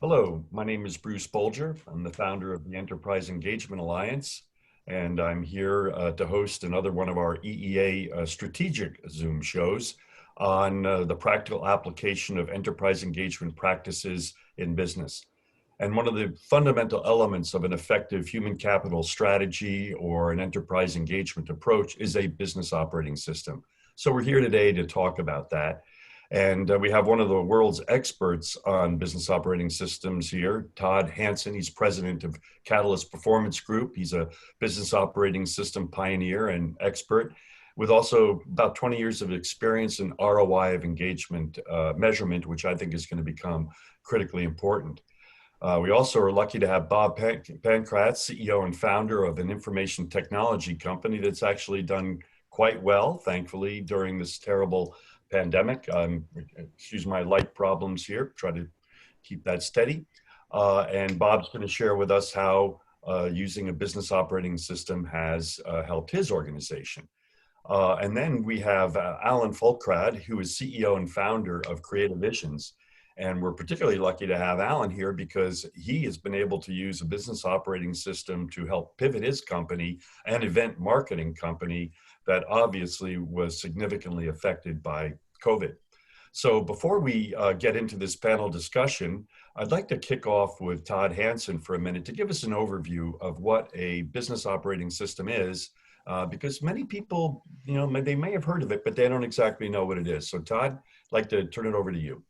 Hello, my name is Bruce Bolger. I'm the founder of the Enterprise Engagement Alliance, and I'm here to host another one of our EEA strategic Zoom shows on the practical application of enterprise engagement practices in business. And one of the fundamental elements of an effective human capital strategy or an enterprise engagement approach is a business operating system. So we're here today to talk about that. And we have one of the world's experts on business operating systems here, Todd Hanson. He's president of Catalyst Performance Group. He's a business operating system pioneer and expert with also about 20 years of experience in ROI of engagement measurement, which I think is going to become critically important. We also are lucky to have Bob Pankratz, CEO and founder of an information technology company that's actually done quite well, thankfully, during this terrible pandemic. Excuse my light problems here, try to keep that steady. And Bob's going to share with us how using a business operating system has helped his organization. And then we have Allin Foulkrod, who is CEO and founder of Creative Visions. And we're particularly lucky to have Allin here because he has been able to use a business operating system to help pivot his company, an event marketing company that obviously was significantly affected by COVID. So before we get into this panel discussion, I'd like to kick off with Todd Hanson for a minute to give us an overview of what a business operating system is, because many people, they may have heard of it, but they don't exactly know what it is. So Todd, I'd like to turn it over to you.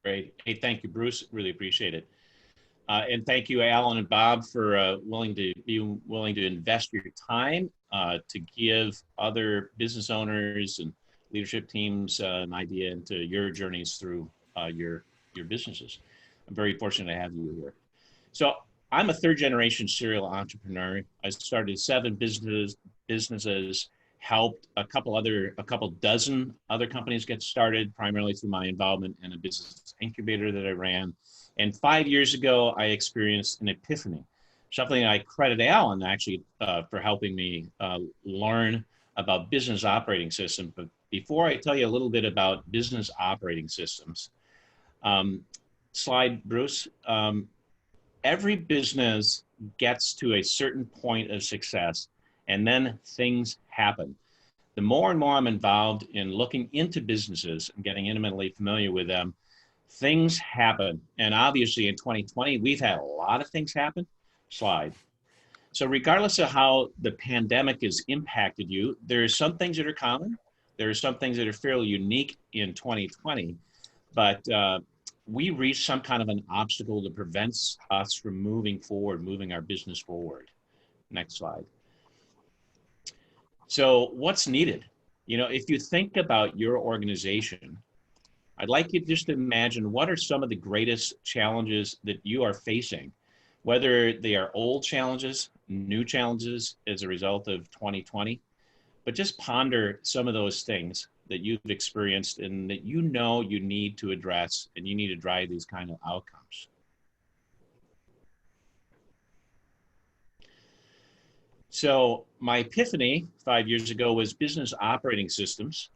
Great. Hey, thank you, Bruce. Really appreciate it. And thank you, Allin and Bob, for willing to invest your time to give other business owners and leadership teams an idea into your journeys through your businesses. I'm very fortunate to have you here. So I'm a third-generation serial entrepreneur. I started 7 businesses, helped a couple dozen other companies get started, primarily through my involvement in a business incubator that I ran. And 5 years ago, I experienced an epiphany, something I credit Allin actually for helping me learn about business operating systems. But before I tell you a little bit about business operating systems, slide, Bruce. Every business gets to a certain point of success, and then things happen. The more and more I'm involved in looking into businesses and getting intimately familiar with them, things happen. And obviously in 2020, we've had a lot of things happen. Slide. So regardless of how the pandemic has impacted you, there are some things that are common. There are some things that are fairly unique in 2020, but we reached some kind of an obstacle that prevents us from moving forward, moving our business forward. Next slide. So what's needed? If you think about your organization, I'd like you just to imagine what are some of the greatest challenges that you are facing, whether they are old challenges, new challenges as a result of 2020, but just ponder some of those things that you've experienced and that you need to address, and you need to drive these kind of outcomes. So my epiphany 5 years ago was business operating systems.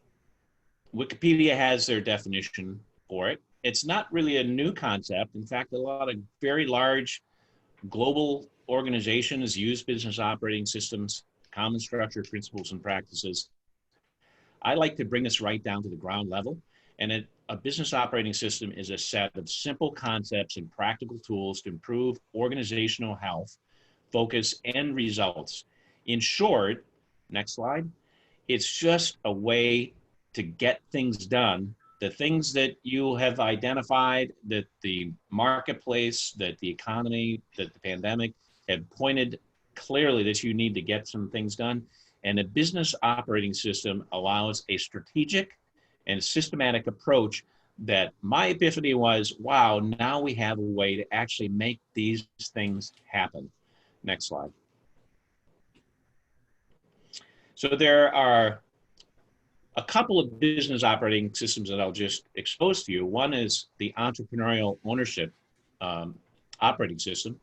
Wikipedia has their definition for it. It's not really a new concept. In fact, a lot of very large global organizations use business operating systems, common structure, principles, and practices. I like to bring this right down to the ground level. And a business operating system is a set of simple concepts and practical tools to improve organizational health, focus, and results. In short, next slide, it's just a way to get things done. The things that you have identified, that the marketplace, that the economy, that the pandemic have pointed clearly that you need to get some things done. And a business operating system allows a strategic and systematic approach that my epiphany was, wow, now we have a way to actually make these things happen. Next slide. So there are a couple of business operating systems that I'll just expose to you. One is the entrepreneurial ownership operating system,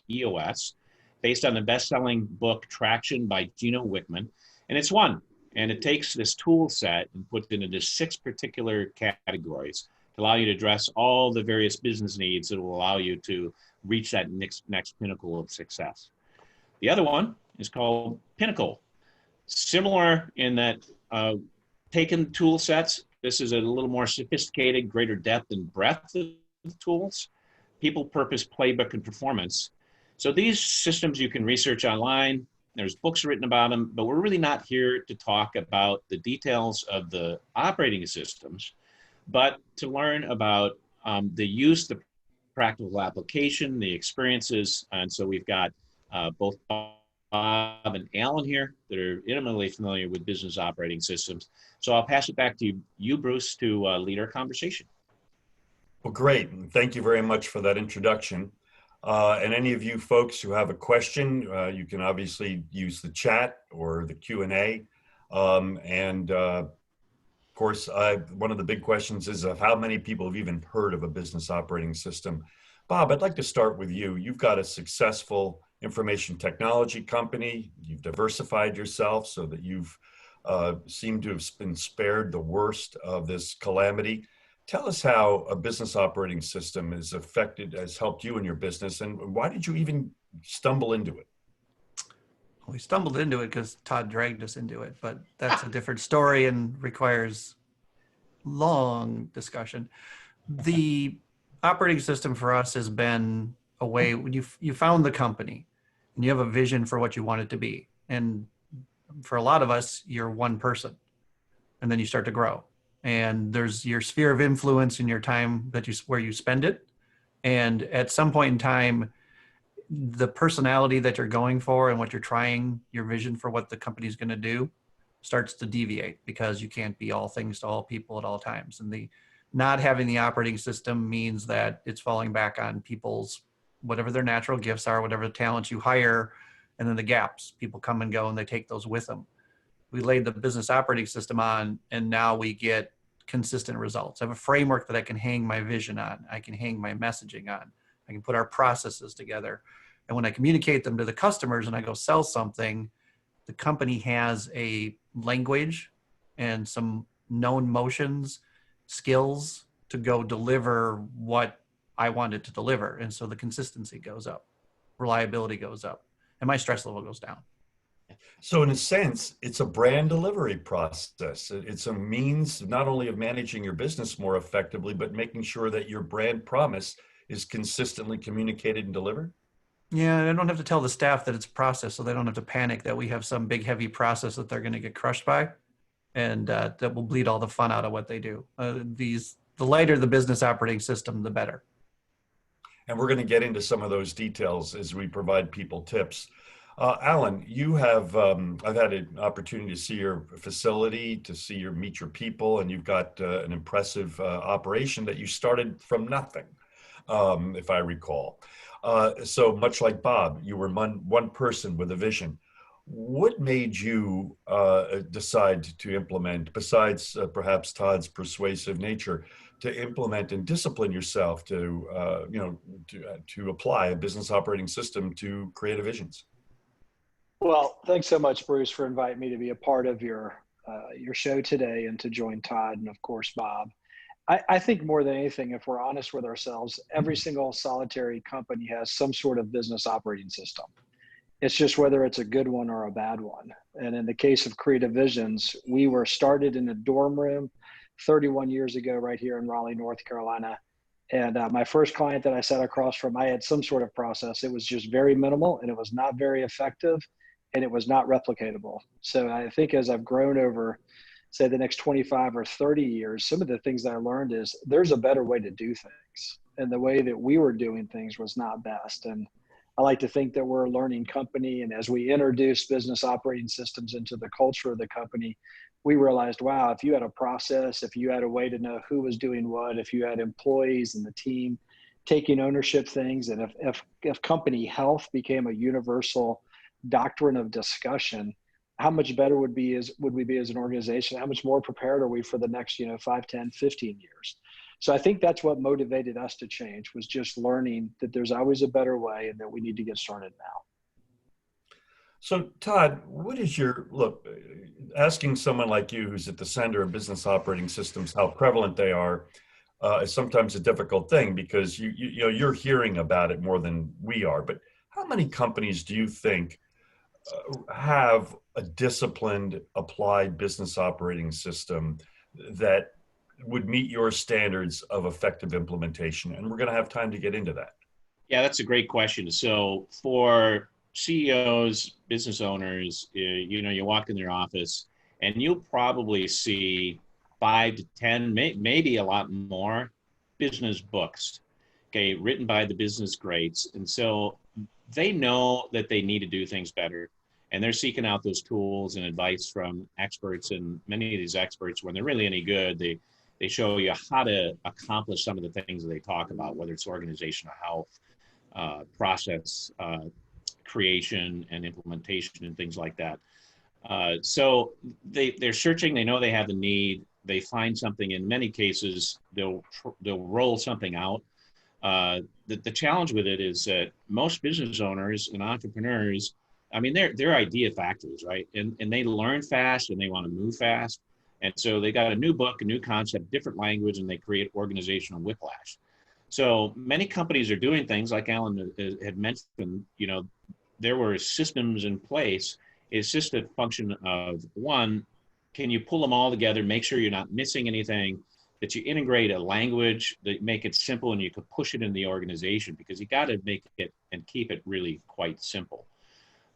EOS, based on the best-selling book Traction by Gino Wickman. And it's one, and it takes this tool set and puts it into 6 particular categories to allow you to address all the various business needs that will allow you to reach that next pinnacle of success. The other one is called Pinnacle. Similar in that taken tool sets, this is a little more sophisticated, greater depth and breadth of tools, people, purpose, playbook, and performance. So these systems you can research online. There's books written about them, but we're really not here to talk about the details of the operating systems, but to learn about the use, the practical application, the experiences. And so we've got both Bob and Allin here that are intimately familiar with business operating systems. So I'll pass it back to you, Bruce, to lead our conversation. Well, great. Thank you very much for that introduction. And any of you folks who have a question, you can obviously use the chat or the Q&A. Of course, one of the big questions is of how many people have even heard of a business operating system. Bob, I'd like to start with you. You've got a successful information technology company. You've diversified yourself so that you've seemed to have been spared the worst of this calamity. Tell us how a business operating system has helped you in your business, and why did you even stumble into it? We stumbled into it because Todd dragged us into it, but that's a different story and requires long discussion. The operating system for us has been a way when you found the company and you have a vision for what you want it to be. And for a lot of us, you're one person, and then you start to grow. And there's your sphere of influence in your time where you spend it. And at some point in time, the personality that you're going for and what you're trying, your vision for what the company's going to do starts to deviate because you can't be all things to all people at all times. And the not having the operating system means that it's falling back on people's, whatever their natural gifts are, whatever the talents you hire, and then the gaps. People come and go and they take those with them. We laid the business operating system on, and now we get consistent results. I have a framework that I can hang my vision on. I can hang my messaging on. I can put our processes together. And when I communicate them to the customers and I go sell something, the company has a language and some known motions, skills to go deliver what I want it to deliver. And so the consistency goes up, reliability goes up, and my stress level goes down. So in a sense, it's a brand delivery process. It's a means not only of managing your business more effectively, but making sure that your brand promise is consistently communicated and delivered. Yeah, and I don't have to tell the staff that it's a process, so they don't have to panic that we have some big, heavy process that they're going to get crushed by, and that will bleed all the fun out of what they do. The lighter the business operating system, the better. And we're going to get into some of those details as we provide people tips. Allin, you have, I've had an opportunity to see your facility, to meet your people, and you've got an impressive operation that you started from nothing, if I recall. So much like Bob, you were one person with a vision. What made you decide to implement, besides perhaps Todd's persuasive nature, to implement and discipline yourself to apply a business operating system to creative visions? Well, thanks so much, Bruce, for inviting me to be a part of your show today and to join Todd and, of course, Bob. I think more than anything, if we're honest with ourselves, every single solitary company has some sort of business operating system. It's just whether it's a good one or a bad one. And in the case of Creative Visions, we were started in a dorm room 31 years ago right here in Raleigh, North Carolina. And my first client that I sat across from, I had some sort of process. It was just very minimal, and it was not very effective, and it was not replicatable. So I think as I've grown over, say, the next 25 or 30 years, some of the things that I learned is there's a better way to do things. And the way that we were doing things was not best. And I like to think that we're a learning company. And as we introduced business operating systems into the culture of the company, we realized, wow, if you had a process, if you had a way to know who was doing what, if you had employees and the team taking ownership things, and if company health became a universal doctrine of discussion, how much better would we be as an organization? How much more prepared are we for the next 5, 10, 15 years? So I think that's what motivated us to change, was just learning that there's always a better way and that we need to get started now. So Todd, what is look, asking someone like you who's at the center of business operating systems, how prevalent they are, is sometimes a difficult thing because you know, you're hearing about it more than we are. But how many companies do you think have a disciplined applied business operating system that would meet your standards of effective implementation? And we're going to have time to get into that. Yeah, that's a great question. So for CEOs, business owners, you know, you walk in their office and you'll probably see 5 to 10, maybe a lot more business books, okay, written by the business greats. And so they know that they need to do things better. And they're seeking out those tools and advice from experts. And many of these experts, when they're really any good, they show you how to accomplish some of the things that they talk about, whether it's organizational health, process creation and implementation and things like that. So they're searching, they know they have the need, they find something. In many cases, they'll roll something out. The challenge with it is that most business owners and entrepreneurs, I mean, they're idea factories, right? And they learn fast and they want to move fast. And so they got a new book, a new concept, different language, and they create organizational whiplash. So many companies are doing things like Allin had mentioned, you know, there were systems in place. It's just a function of, one, can you pull them all together, make sure you're not missing anything, that you integrate a language that make it simple and you can push it in the organization, because you got to make it and keep it really quite simple.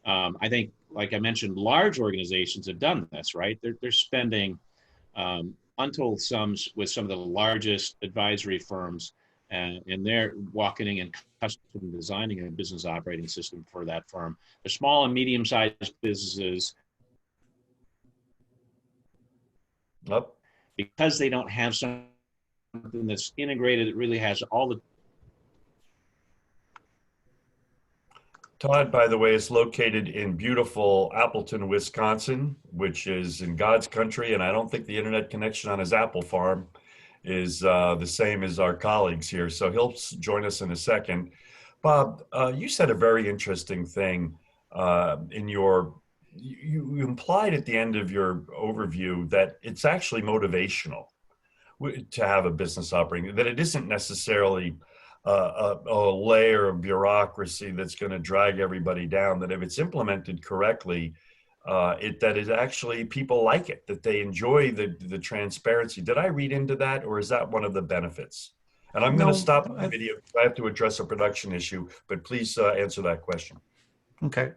I think, like I mentioned, large organizations have done this, right? They're spending untold sums with some of the largest advisory firms, and they're walking in and custom designing a business operating system for that firm. The small and medium-sized businesses, because they don't have something that's integrated, that really has all the. Todd, by the way, is located in beautiful Appleton, Wisconsin, which is in God's country, and I don't think the internet connection on his apple farm is the same as our colleagues here. So he'll join us in a second. Bob, you said a very interesting thing in your, you implied at the end of your overview that it's actually motivational to have a business operating, that it isn't necessarily a layer of bureaucracy that's going to drag everybody down, that if it's implemented correctly, that is actually, people like it, that they enjoy the transparency. Did I read into that, or is that one of the benefits? And I'm going to stop the video because I have to address a production issue, but please answer that question. Okay.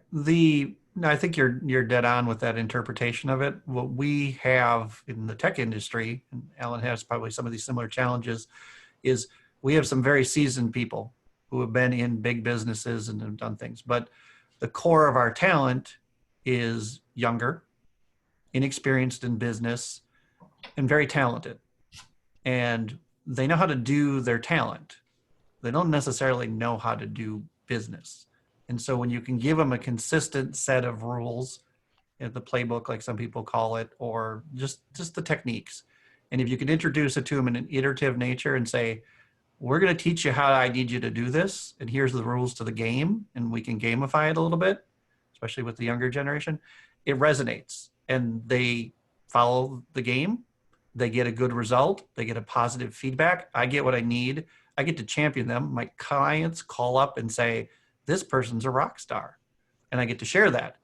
No, I think you're dead on with that interpretation of it. What we have in the tech industry, and Allin has probably some of these similar challenges, is we have some very seasoned people who have been in big businesses and have done things. But the core of our talent is younger, inexperienced in business, and very talented. And they know how to do their talent. They don't necessarily know how to do business. And so when you can give them a consistent set of rules, the playbook, like some people call it, or just the techniques, and if you can introduce it to them in an iterative nature and say, we're going to teach you how I need you to do this, and here's the rules to the game, and we can gamify it a little bit, especially with the younger generation, it resonates, and they follow the game. They get a good result. They get a positive feedback. I get what I need. I get to champion them. My clients call up and say, this person's a rock star, and I get to share that.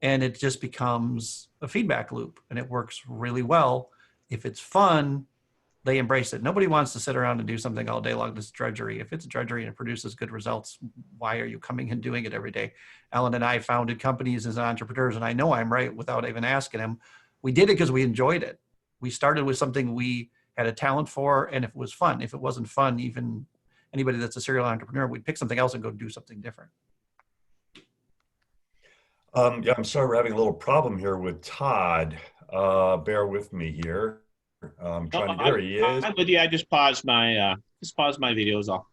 And it just becomes a feedback loop, and it works really well. If it's fun, they embrace it. Nobody wants to sit around and do something all day long that's drudgery. If it's drudgery and it produces good results, why are you coming and doing it every day? Allin and I founded companies as entrepreneurs, and I know I'm right without even asking him. We did it because we enjoyed it. We started with something we had a talent for, and if it was fun. If it wasn't fun, even anybody that's a serial entrepreneur, we'd pick something else and go do something different. Yeah, I'm sorry, we're having a little problem here with Todd. Bear with me here. I'm trying to, there he is. I'm with you. I just paused my videos off.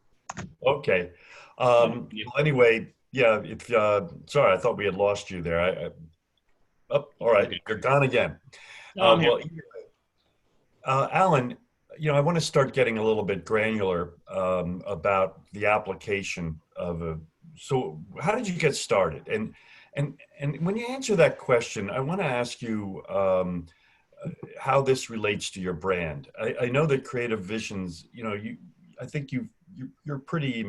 Okay. Well, anyway, yeah, sorry, I thought we had lost you there. Oh, all right, okay. You're gone again. Well, Allin, I want to start getting a little bit granular about the application of so how did you get started? And when you answer that question, I want to ask you, how this relates to your brand. I know that Creative Visions, I think you're pretty,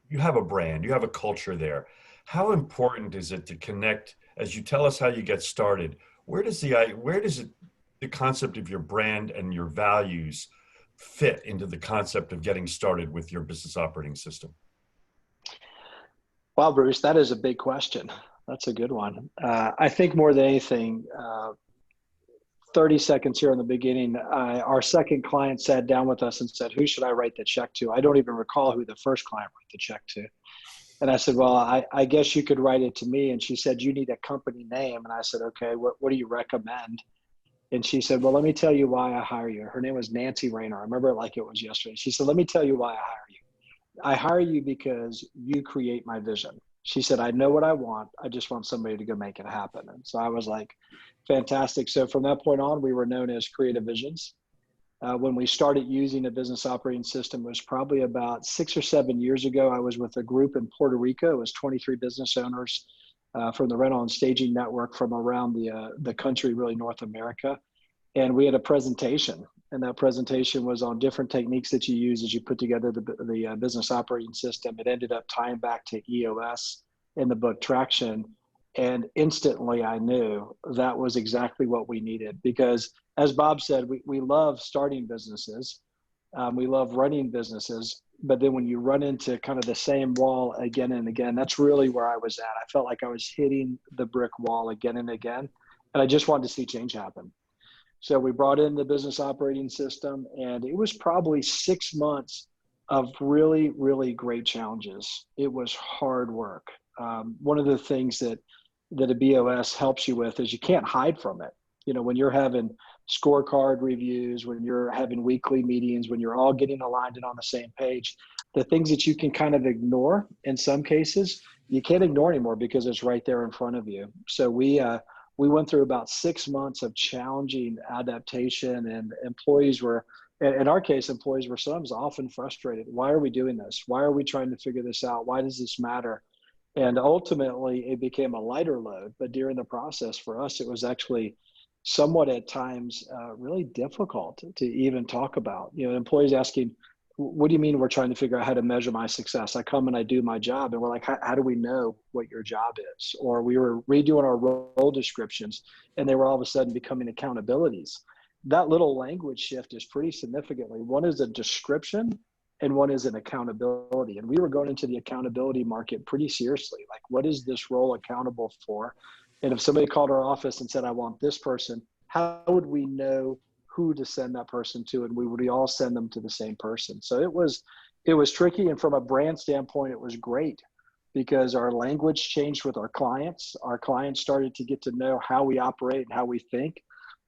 you have a brand, you have a culture there. How important is it to connect, as you tell us how you get started, where does the concept of your brand and your values fit into the concept of getting started with your business operating system? Well, Bruce, that is a big question. That's a good one. I think more than anything, 30 seconds here in the beginning, our second client sat down with us and said, who should I write the check to? I don't even recall who the first client wrote the check to. And I said, well, I guess you could write it to me. And she said, you need a company name. And I said, okay, what do you recommend? And she said, well, let me tell you why I hire you. Her name was Nancy Rayner. I remember it like it was yesterday. She said, let me tell you why I hire you. I hire you because you create my vision. She said, I know what I want. I just want somebody to go make it happen. And so I was like, fantastic. So from that point on, we were known as Creative Visions. When we started using a business operating system, it was probably about 6 or 7 years ago. I was with a group in Puerto Rico. It was 23 business owners from the rental and staging network from around the country, really North America. And we had a presentation. And that presentation was on different techniques that you use as you put together the business operating system. It ended up tying back to EOS in the book Traction. And instantly I knew that was exactly what we needed, because as Bob said, we love starting businesses. We love running businesses. But then when you run into kind of the same wall again and again, that's really where I was at. I felt like I was hitting the brick wall again and again. And I just wanted to see change happen. So we brought in the business operating system, and it was probably 6 months of really, really great challenges. It was hard work. One of the things that a BOS helps you with is you can't hide from it. When you're having scorecard reviews, when you're having weekly meetings, when you're all getting aligned and on the same page, the things that you can kind of ignore in some cases, you can't ignore anymore because it's right there in front of you. So we went through about 6 months of challenging adaptation, and employees were, in our case, employees were sometimes often frustrated. Why are we doing this? Why are we trying to figure this out? Why does this matter? And ultimately it became a lighter load, but during the process for us, it was actually somewhat at times really difficult to even talk about. Employees asking, what do you mean we're trying to figure out how to measure my success? I come and I do my job, and we're like, how do we know what your job is? Or we were redoing our role descriptions, and they were all of a sudden becoming accountabilities. That little language shift is pretty significantly. One is a description and one is an accountability. And we were going into the accountability market pretty seriously. Like, what is this role accountable for? And if somebody called our office and said, I want this person, how would we know who to send that person to? And we all send them to the same person. So it was tricky. And from a brand standpoint, it was great because our language changed with our clients. Our clients started to get to know how we operate and how we think.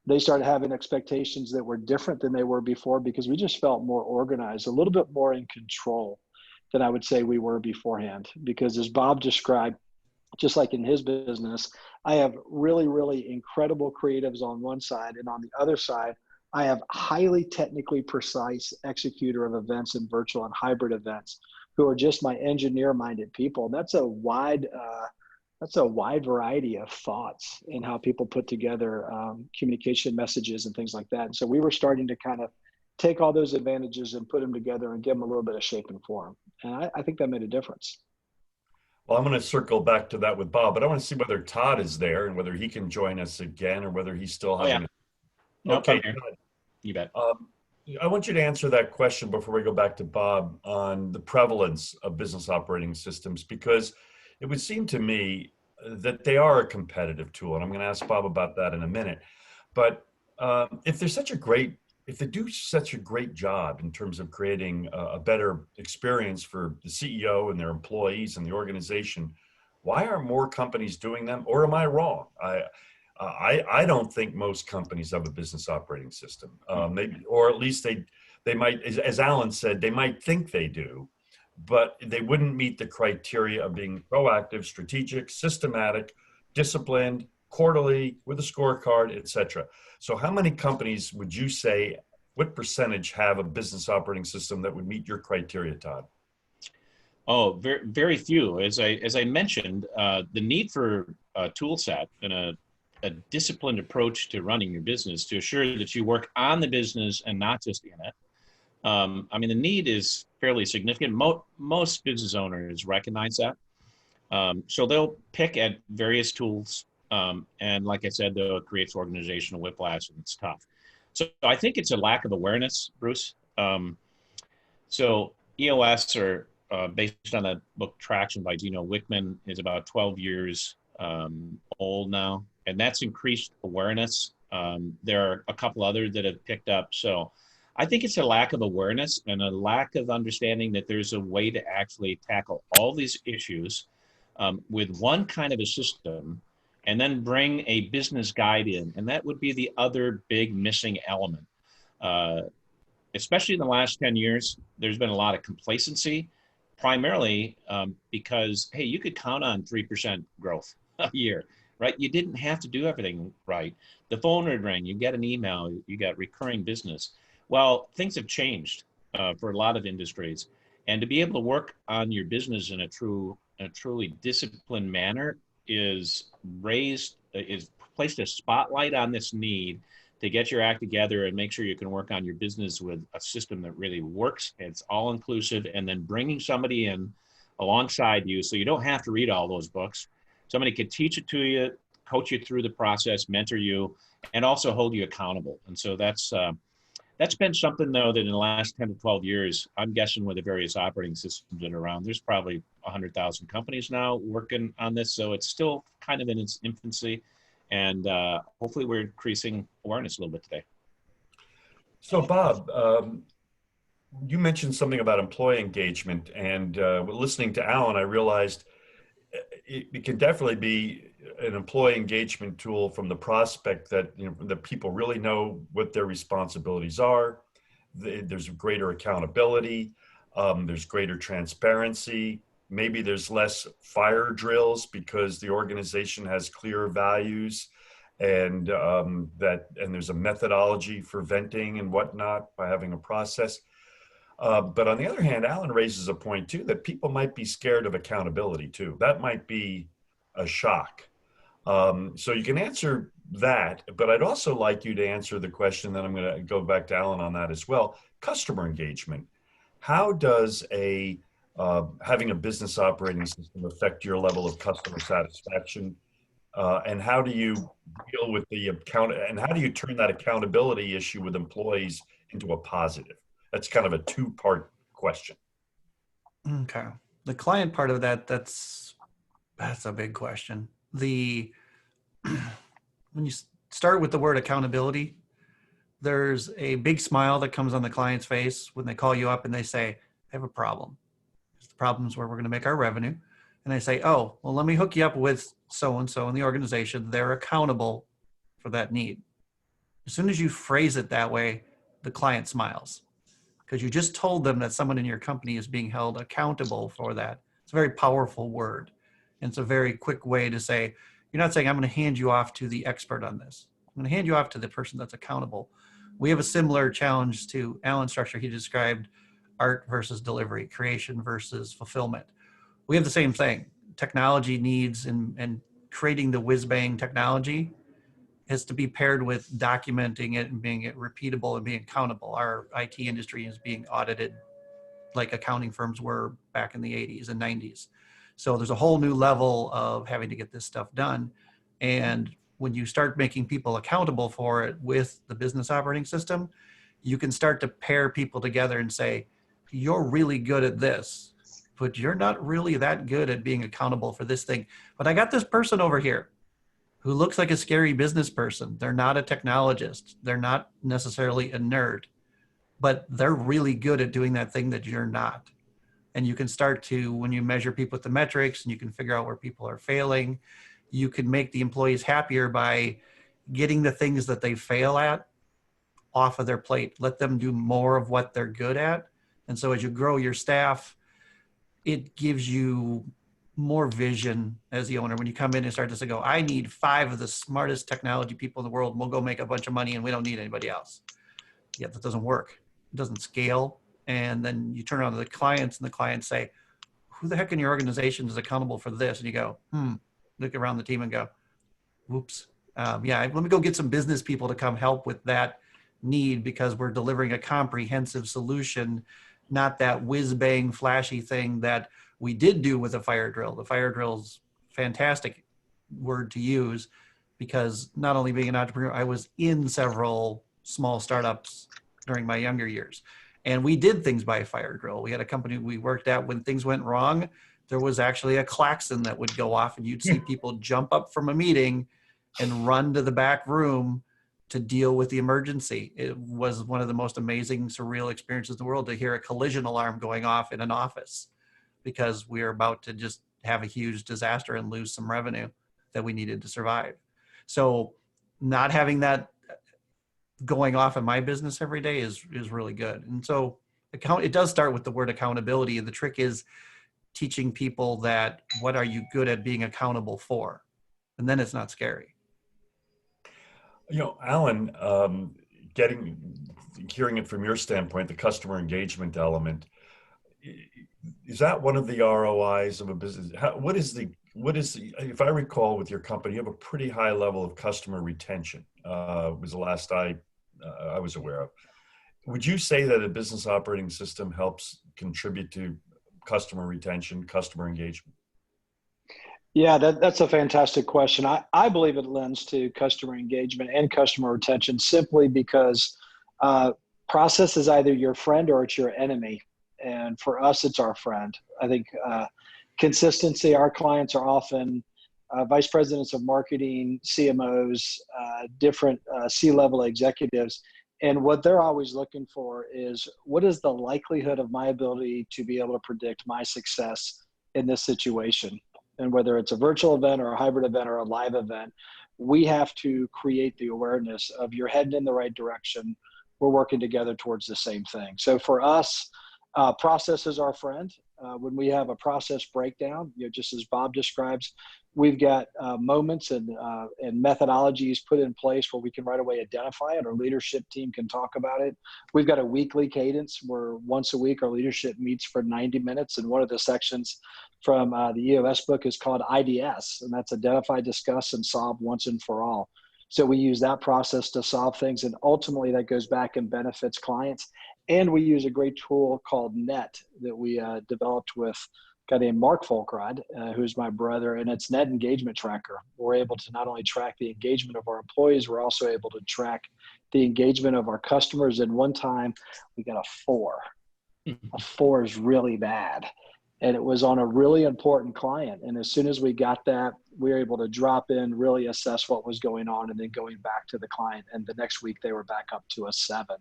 They started having expectations that were different than they were before because we just felt more organized, a little bit more in control than I would say we were beforehand. Because as Bob described, just like in his business, I have really, really incredible creatives on one side, and on the other side, I have highly technically precise executor of events and virtual and hybrid events who are just my engineer-minded people. And that's a wide variety of thoughts in how people put together communication messages and things like that. And so we were starting to kind of take all those advantages and put them together and give them a little bit of shape and form. And I think that made a difference. Well, I'm going to circle back to that with Bob, but I want to see whether Todd is there and whether he can join us again or whether he's still having Okay. You bet. I want you to answer that question before we go back to Bob on the prevalence of business operating systems, because it would seem to me that they are a competitive tool. And I'm going to ask Bob about that in a minute. But if they do such a great job in terms of creating a better experience for the CEO and their employees and the organization, why aren't more companies doing them? Or am I wrong? I don't think most companies have a business operating system. Or at least they might, as Allin said, they might think they do, but they wouldn't meet the criteria of being proactive, strategic, systematic, disciplined, quarterly, with a scorecard, et cetera. So how many companies would you say, what percentage have a business operating system that would meet your criteria, Todd? Oh, very, very few. As I mentioned, the need for a tool set and a a disciplined approach to running your business to assure that you work on the business and not just in it. I mean, the need is fairly significant. Most business owners recognize that. So they'll pick at various tools. And like I said, though, it creates organizational whiplash and it's tough. So I think it's a lack of awareness, Bruce. So EOS, or based on the book Traction by Gino Wickman, is about 12 years old now. And that's increased awareness. There are a couple others that have picked up. So I think it's a lack of awareness and a lack of understanding that there's a way to actually tackle all these issues with one kind of a system, and then bring a business guide in. And that would be the other big missing element. Especially in the last 10 years, there's been a lot of complacency, primarily because, hey, you could count on 3% growth a year, right? You didn't have to do everything right. The phone would ring, you get an email, you got recurring business. Well, things have changed for a lot of industries. And to be able to work on your business in a truly disciplined manner is placed a spotlight on this need to get your act together and make sure you can work on your business with a system that really works. It's all inclusive, and then bringing somebody in alongside you so you don't have to read all those books. Somebody could teach it to you, coach you through the process, mentor you, and also hold you accountable. And so that's been something, though, that in the last 10 to 12 years, I'm guessing with the various operating systems that are around, there's probably 100,000 companies now working on this. So it's still kind of in its infancy. And hopefully we're increasing awareness a little bit today. So Bob, you mentioned something about employee engagement, and listening to Allin, I realized it can definitely be an employee engagement tool from the prospect that, you know, that people really know what their responsibilities are. There's greater accountability. There's greater transparency. Maybe there's less fire drills because the organization has clear values, and there's a methodology for venting and whatnot by having a process. But on the other hand, Allin raises a point too, that people might be scared of accountability too. That might be a shock. So you can answer that, but I'd also like you to answer the question that I'm going to go back to Allin on that as well. Customer engagement. How does having a business operating system affect your level of customer satisfaction? And how do you deal with and how do you turn that accountability issue with employees into a positive? That's kind of a two-part question. Okay. The client part of that's a big question. When you start with the word accountability, there's a big smile that comes on the client's face when they call you up and they say, I have a problem. The problem's where we're going to make our revenue. And they say, oh, well, let me hook you up with so-and-so in the organization. They're accountable for that need. As soon as you phrase it that way, the client smiles, because you just told them that someone in your company is being held accountable for that. It's a very powerful word. And it's a very quick way to say, you're not saying, I'm going to hand you off to the expert on this. I'm going to hand you off to the person that's accountable. We have a similar challenge to Allin's structure. He described art versus delivery, creation versus fulfillment. We have the same thing. Technology needs and creating the whiz-bang technology has to be paired with documenting it and being repeatable and being accountable. Our IT industry is being audited like accounting firms were back in the 80s and 90s. So there's a whole new level of having to get this stuff done. And when you start making people accountable for it with the business operating system, you can start to pair people together and say, you're really good at this, but you're not really that good at being accountable for this thing. But I got this person over here who looks like a scary business person. They're not a technologist. They're not necessarily a nerd, but they're really good at doing that thing that you're not. And you can start to, when you measure people with the metrics and you can figure out where people are failing, you can make the employees happier by getting the things that they fail at off of their plate. Let them do more of what they're good at. And so as you grow your staff, it gives you more vision as the owner. When you come in and start to say, go, I need 5 of the smartest technology people in the world, and we'll go make a bunch of money and we don't need anybody else. Yeah, that doesn't work. It doesn't scale. And then you turn around to the clients and the clients say, who the heck in your organization is accountable for this? And you go, look around the team and go, whoops, Yeah, let me go get some business people to come help with that need, because we're delivering a comprehensive solution, not that whiz bang flashy thing that we did do with a fire drill. The fire drill's fantastic word to use, because not only being an entrepreneur, I was in several small startups during my younger years. And we did things by fire drill. We had a company we worked at, when things went wrong, there was actually a klaxon that would go off, and you'd see people jump up from a meeting and run to the back room to deal with the emergency. It was one of the most amazing, surreal experiences in the world to hear a collision alarm going off in an office, because we were about to just have a huge disaster and lose some revenue that we needed to survive. So not having that going off in my business every day is really good. And so it does start with the word accountability. And the trick is teaching people that, what are you good at being accountable for? And then it's not scary. Allin, hearing it from your standpoint, the customer engagement element, is that one of the ROIs of a business? What is the, if I recall with your company, you have a pretty high level of customer retention, was the last I was aware of. Would you say that a business operating system helps contribute to customer retention, customer engagement? Yeah, that's a fantastic question. I believe it lends to customer engagement and customer retention, simply because process is either your friend or it's your enemy. And for us, it's our friend. I think consistency, our clients are often vice presidents of marketing, CMOs, different C-level executives. And what they're always looking for is, what is the likelihood of my ability to be able to predict my success in this situation? And whether it's a virtual event or a hybrid event or a live event, we have to create the awareness of, you're heading in the right direction. We're working together towards the same thing. So for us, process is our friend. When we have a process breakdown, just as Bob describes, we've got moments and methodologies put in place where we can right away identify it. Our leadership team can talk about it. We've got a weekly cadence where once a week our leadership meets for 90 minutes. And one of the sections from the EOS book is called IDS, and that's identify, discuss, and solve once and for all. So we use that process to solve things, and ultimately that goes back and benefits clients. And we use a great tool called Net that we developed with a guy named Mark Foulkrod, who's my brother, and it's Net Engagement Tracker. We're able to not only track the engagement of our employees, we're also able to track the engagement of our customers. And one time we got a 4. A 4 is really bad. And it was on a really important client. And as soon as we got that, we were able to drop in, really assess what was going on, and then going back to the client. And the next week they were back up to a 7.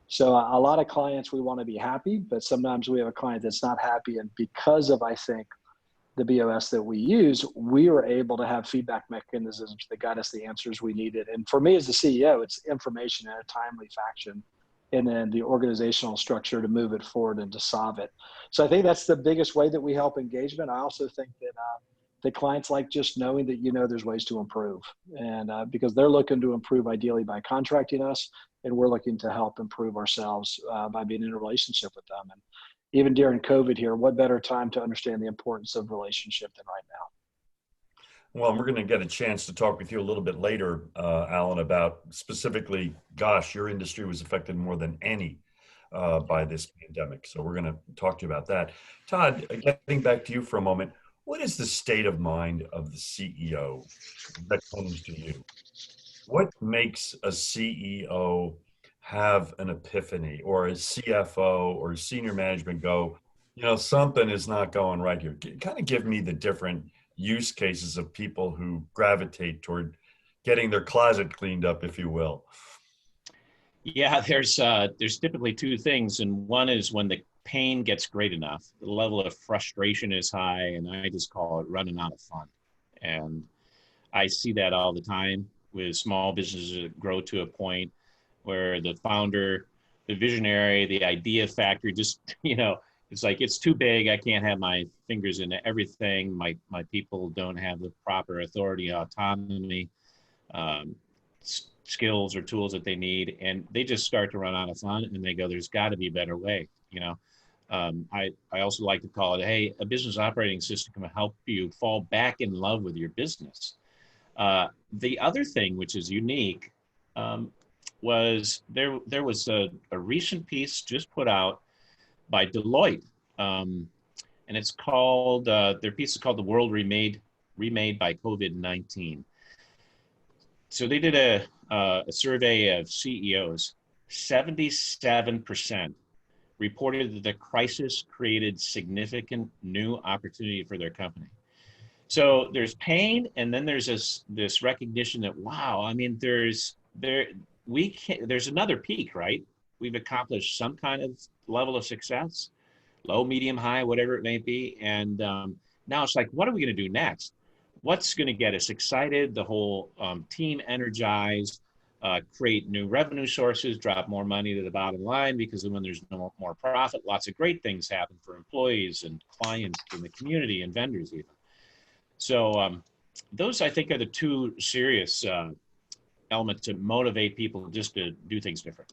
So a lot of clients, we want to be happy, but sometimes we have a client that's not happy. And because of, I think, the BOS that we use, we were able to have feedback mechanisms that got us the answers we needed. And for me as the CEO, it's information in a timely fashion, and then the organizational structure to move it forward and to solve it. So I think that's the biggest way that we help engagement. I also think that the clients like just knowing that, there's ways to improve, and because they're looking to improve ideally by contracting us, and we're looking to help improve ourselves by being in a relationship with them. And even during COVID here, what better time to understand the importance of relationship than right now? Well, we're going to get a chance to talk with you a little bit later, Allin, about specifically, your industry was affected more than any by this pandemic. So we're going to talk to you about that. Todd, getting back to you for a moment, what is the state of mind of the CEO that comes to you? What makes a CEO have an epiphany, or a CFO or senior management go, something is not going right here? Kind of give me the different use cases of people who gravitate toward getting their closet cleaned up, if you will. Yeah, there's typically 2 things, and one is when the pain gets great enough, the level of frustration is high, and I just call it running out of fun. And I see that all the time with small businesses that grow to a point where the founder, the visionary, the idea factory, just, it's like, it's too big. I can't have my fingers in everything. My people don't have the proper authority, autonomy, skills or tools that they need. And they just start to run out of fun, and they go, there's got to be a better way. I also like to call it, hey, a business operating system can help you fall back in love with your business. The other thing, which is unique, was there was a recent piece just put out by Deloitte, and it's called their piece is called "The World Remade by COVID-19." So they did a survey of CEOs. 77% reported that the crisis created significant new opportunity for their company. So there's pain, and then there's this recognition that, wow, I mean, there's another peak, right? We've accomplished some kind of level of success, low, medium, high, whatever it may be, and now it's like, what are we going to do next? What's going to get us excited, the whole team energized, create new revenue sources, drop more money to the bottom line, because when there's no more profit, lots of great things happen for employees and clients in the community and vendors even. So those, I think, are the two serious elements to motivate people just to do things different.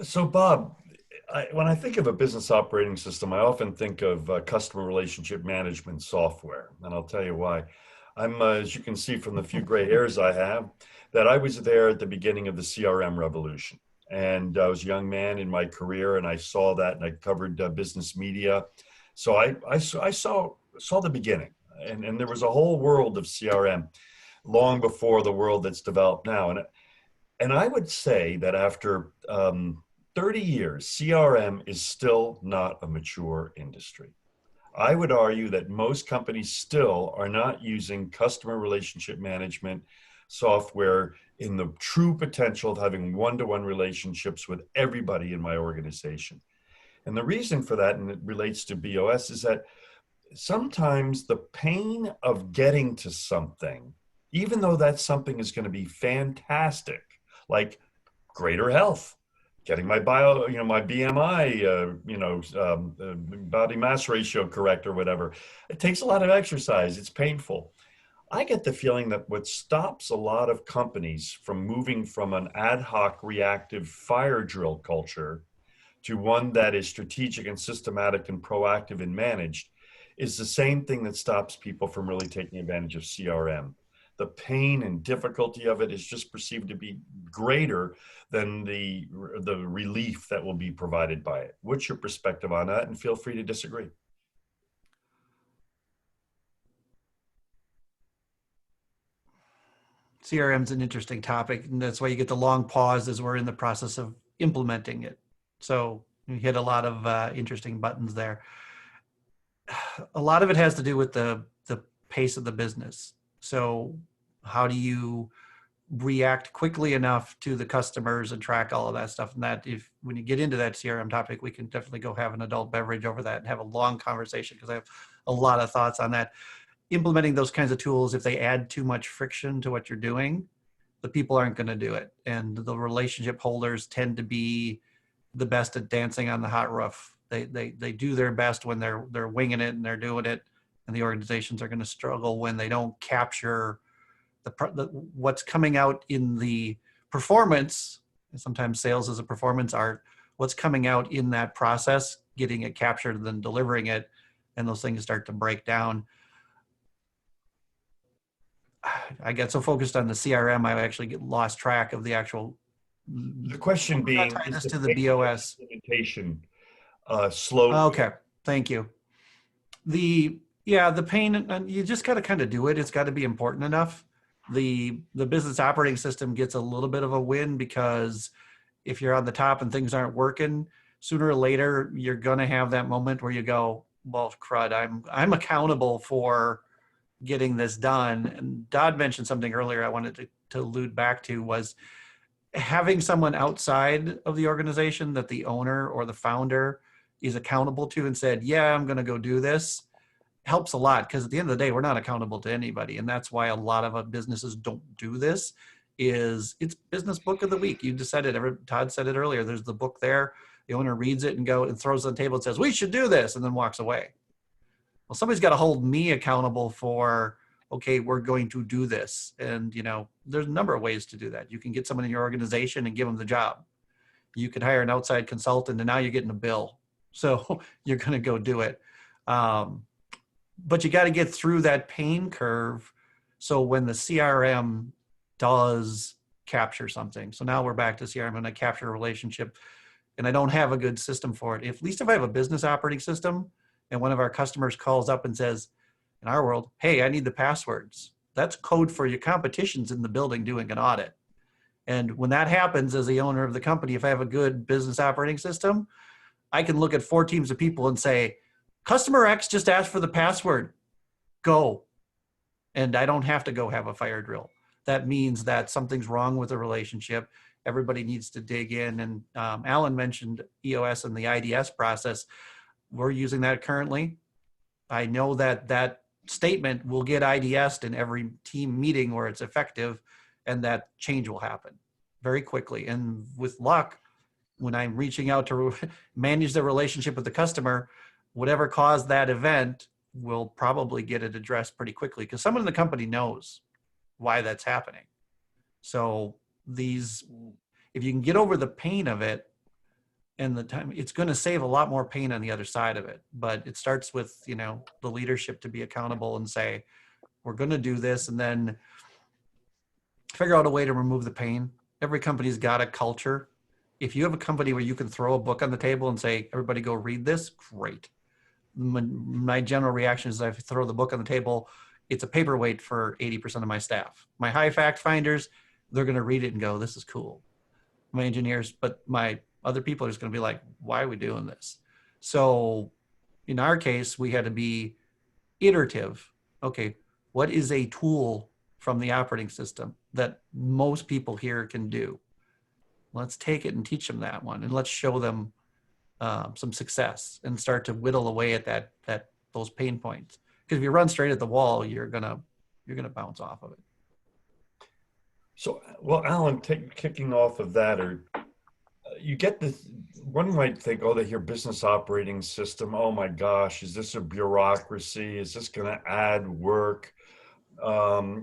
So Bob, when I think of a business operating system, I often think of customer relationship management software, and I'll tell you why. I'm, as you can see from the few gray hairs I have, that I was there at the beginning of the CRM revolution. And I was a young man in my career, and I saw that, and I covered business media. So I saw the beginning, and there was a whole world of CRM long before the world that's developed now. And I would say that after 30 years, CRM is still not a mature industry. I would argue that most companies still are not using customer relationship management software in the true potential of having one-to-one relationships with everybody in my organization. And the reason for that, and it relates to BOS, is that sometimes the pain of getting to something, even though that something is going to be fantastic, like greater health, getting my my BMI, body mass ratio correct or whatever. It takes a lot of exercise. It's painful. I get the feeling that what stops a lot of companies from moving from an ad hoc reactive fire drill culture to one that is strategic and systematic and proactive and managed is the same thing that stops people from really taking advantage of CRM. The pain and difficulty of it is just perceived to be greater than the relief that will be provided by it. What's your perspective on that? And feel free to disagree. CRM is an interesting topic, and that's why you get the long pause as we're in the process of implementing it. So you hit a lot of interesting buttons there. A lot of it has to do with the pace of the business. So how do you react quickly enough to the customers and track all of that stuff? And that, if when you get into that CRM topic, we can definitely go have an adult beverage over that and have a long conversation, because I have a lot of thoughts on that. Implementing those kinds of tools, if they add too much friction to what you're doing, the people aren't going to do it. And the relationship holders tend to be the best at dancing on the hot roof. They do their best when they're winging it and they're doing it, and the organizations are going to struggle when they don't capture what's coming out in the performance. And sometimes sales is a performance art. What's coming out in that process, getting it captured and then delivering it, and those things start to break down. I get so focused on the CRM, I actually lost track of the actual. The question being, tie this to the BOS implementation slow? Okay, thank you. The pain, and you just got to kind of do it. It's got to be important enough. The business operating system gets a little bit of a win, because if you're on the top and things aren't working, sooner or later you're gonna have that moment where you go, well, crud, I'm accountable for getting this done. And Todd mentioned something earlier I wanted to allude back to, was having someone outside of the organization that the owner or the founder is accountable to and said, yeah, I'm going to go do this, helps a lot. Because at the end of the day, we're not accountable to anybody. And that's why a lot of businesses don't do this. It's business book of the week. You just said it. Todd said it earlier. There's the book there. The owner reads it and throws it on the table and says, we should do this, and then walks away. Well, somebody's got to hold me accountable for, okay, we're going to do this. And, there's a number of ways to do that. You can get someone in your organization and give them the job. You could hire an outside consultant, and now you're getting a bill. So you're going to go do it. But you got to get through that pain curve So when the CRM does capture something, so now we're back to CRM and I capture a relationship and I don't have a good system for it. At least if I have a business operating system and one of our customers calls up and says, in our world, hey, I need the passwords. That's code for your competition's in the building doing an audit. And when that happens, as the owner of the company, if I have a good business operating system, I can look at 4 teams of people and say, customer X just asked for the password, go. And I don't have to go have a fire drill. That means that something's wrong with the relationship. Everybody needs to dig in. And Allin mentioned EOS and the IDS process. We're using that currently. I know that that statement will get IDS'd in every team meeting where it's effective, and that change will happen very quickly. And with luck, when I'm reaching out to manage the relationship with the customer, whatever caused that event will probably get it addressed pretty quickly because someone in the company knows why that's happening. So these, if you can get over the pain of it and the time, it's going to save a lot more pain on the other side of it. But it starts with, you know, the leadership to be accountable and say, we're going to do this, and then figure out a way to remove the pain. Every company's got a culture. If you have a company where you can throw a book on the table and say, everybody go read this, great. My general reaction is if I throw the book on the table, it's a paperweight for 80% of my staff. My high fact finders, they're going to read it and go, this is cool. My engineers, but my other people are just going to be like, why are we doing this? So in our case, we had to be iterative. Okay, what is a tool from the operating system that most people here can do? Let's take it and teach them that one, and let's show them some success and start to whittle away at those pain points. Because if you run straight at the wall, you're gonna bounce off of it. So, well, Allin, kicking off of that, or you get this. One might think, oh, they hear business operating system. Oh my gosh, is this a bureaucracy? Is this going to add work?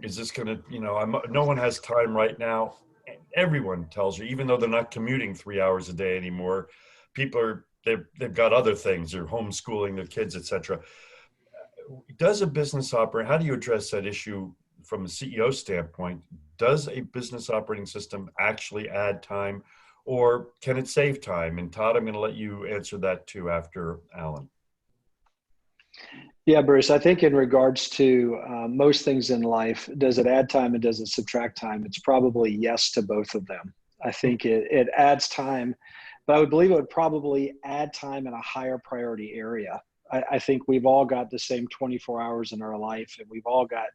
Is this going to, you know, no one has time right now. Everyone tells you, even though they're not commuting 3 hours a day anymore, people are, they've got other things. They're homeschooling their kids, etc. Does a business operate? How do you address that issue from a CEO standpoint? Does a business operating system actually add time, or can it save time? And Todd, I'm going to let you answer that too after Allin. Yeah, Bruce, I think in regards to most things in life, does it add time and does it subtract time? It's probably yes to both of them. I think it adds time, but I would believe it would probably add time in a higher priority area. I think we've all got the same 24 hours in our life, and we've all got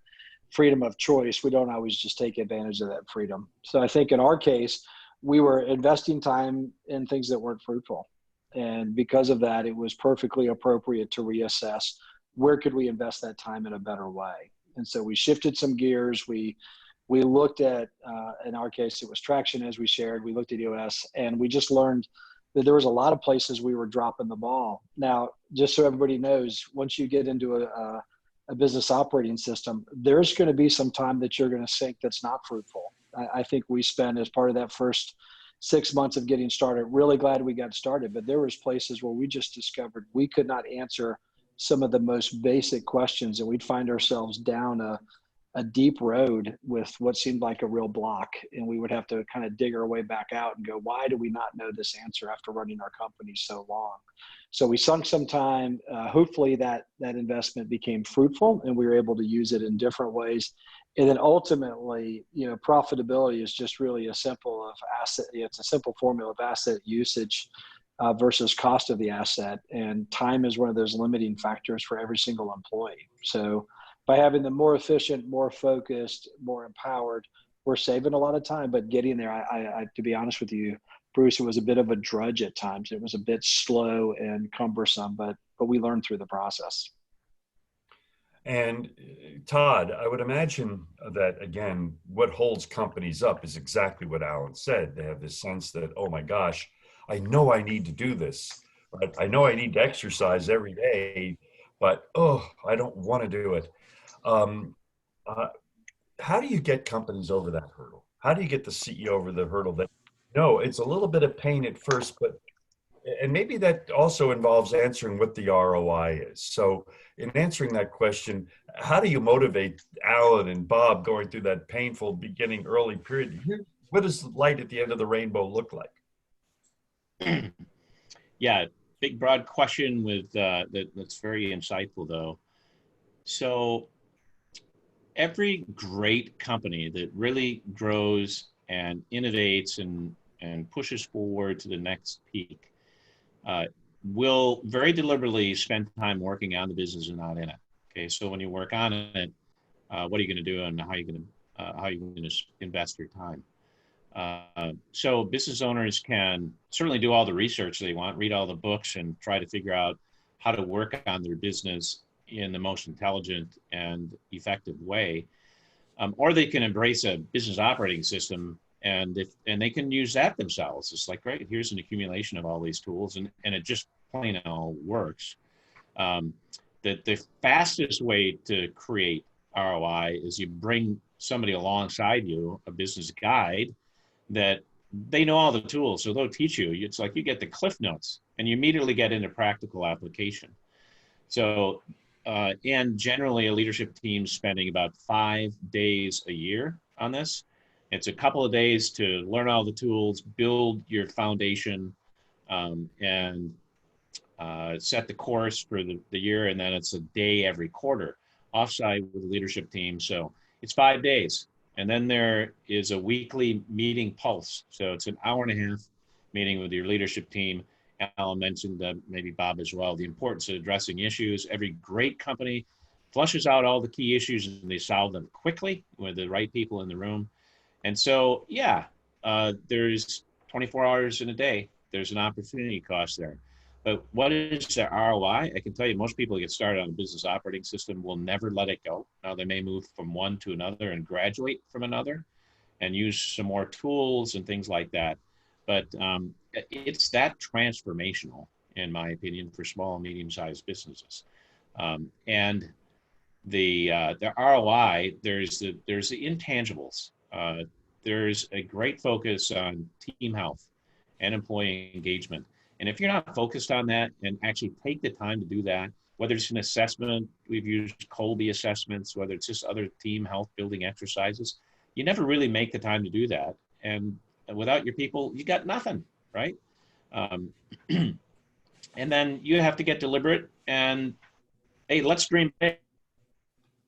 freedom of choice. We don't always just take advantage of that freedom. So I think in our case, we were investing time in things that weren't fruitful. And because of that, it was perfectly appropriate to reassess where could we invest that time in a better way. And so we shifted some gears. We looked at, in our case, it was traction, as we shared. We looked at EOS, and we just learned that there was a lot of places we were dropping the ball. Now, just so everybody knows, once you get into a business operating system, there's going to be some time that you're going to sink that's not fruitful. I think we spent, as part of that first 6 months of getting started, really glad we got started, but there was places where we just discovered we could not answer some of the most basic questions, and we'd find ourselves down a deep road with what seemed like a real block, and we would have to kind of dig our way back out and go, why do we not know this answer after running our company so long? So we sunk some time. Hopefully that investment became fruitful, and we were able to use it in different ways. And then ultimately, you know, profitability is just really a simple of asset. It's a simple formula of asset usage versus cost of the asset. And time is one of those limiting factors for every single employee. So by having them more efficient, more focused, more empowered, we're saving a lot of time. But getting there, I to be honest with you, Bruce, it was a bit of a drudge at times. It was a bit slow and cumbersome, but we learned through the process. And Todd, I would imagine that, again, what holds companies up is exactly what Allin said. They have this sense that, oh my gosh, I know I need to do this, right? I know I need to exercise every day, but oh, I don't want to do it. How do you get companies over that hurdle? How do you get the CEO over the hurdle that, no, it's a little bit of pain at first, but, and maybe that also involves answering what the ROI is. So in answering that question, how do you motivate Allin and Bob going through that painful beginning early period? What does the light at the end of the rainbow look like? Yeah, big broad question with that's very insightful though. So every great company that really grows and innovates and pushes forward to the next peak will very deliberately spend time working on the business and not in it. Okay, so when you work on it, what are you going to do and how are you going to invest your time? So business owners can certainly do all the research they want, read all the books, and try to figure out how to work on their business in the most intelligent and effective way. Or they can embrace a business operating system and they can use that themselves. It's like, great, here's an accumulation of all these tools and it just plain all works. The fastest way to create ROI is you bring somebody alongside you, a business guide, that they know all the tools, so they'll teach you. It's like you get the cliff notes and you immediately get into practical application. So, and generally a leadership team spending about 5 days a year on this. It's a couple of days to learn all the tools, build your foundation, and set the course for the year, and then it's a day every quarter offsite with the leadership team. So it's 5 days. And then there is a weekly meeting pulse. So it's an hour and a half meeting with your leadership team. Allin mentioned, maybe Bob as well, the importance of addressing issues. Every great company flushes out all the key issues and they solve them quickly with the right people in the room. And so, yeah, there's 24 hours in a day. There's an opportunity cost there. But what is the ROI? I can tell you most people get started on a business operating system will never let it go. Now they may move from one to another and graduate from another and use some more tools and things like that. But it's that transformational, in my opinion, for small and medium-sized businesses. And the ROI, there's the intangibles. There's a great focus on team health and employee engagement. And if you're not focused on that and actually take the time to do that, whether it's an assessment, we've used Colby assessments, whether it's just other team health building exercises, you never really make the time to do that. And without your people, you got nothing, right? And then you have to get deliberate and, hey, let's dream big.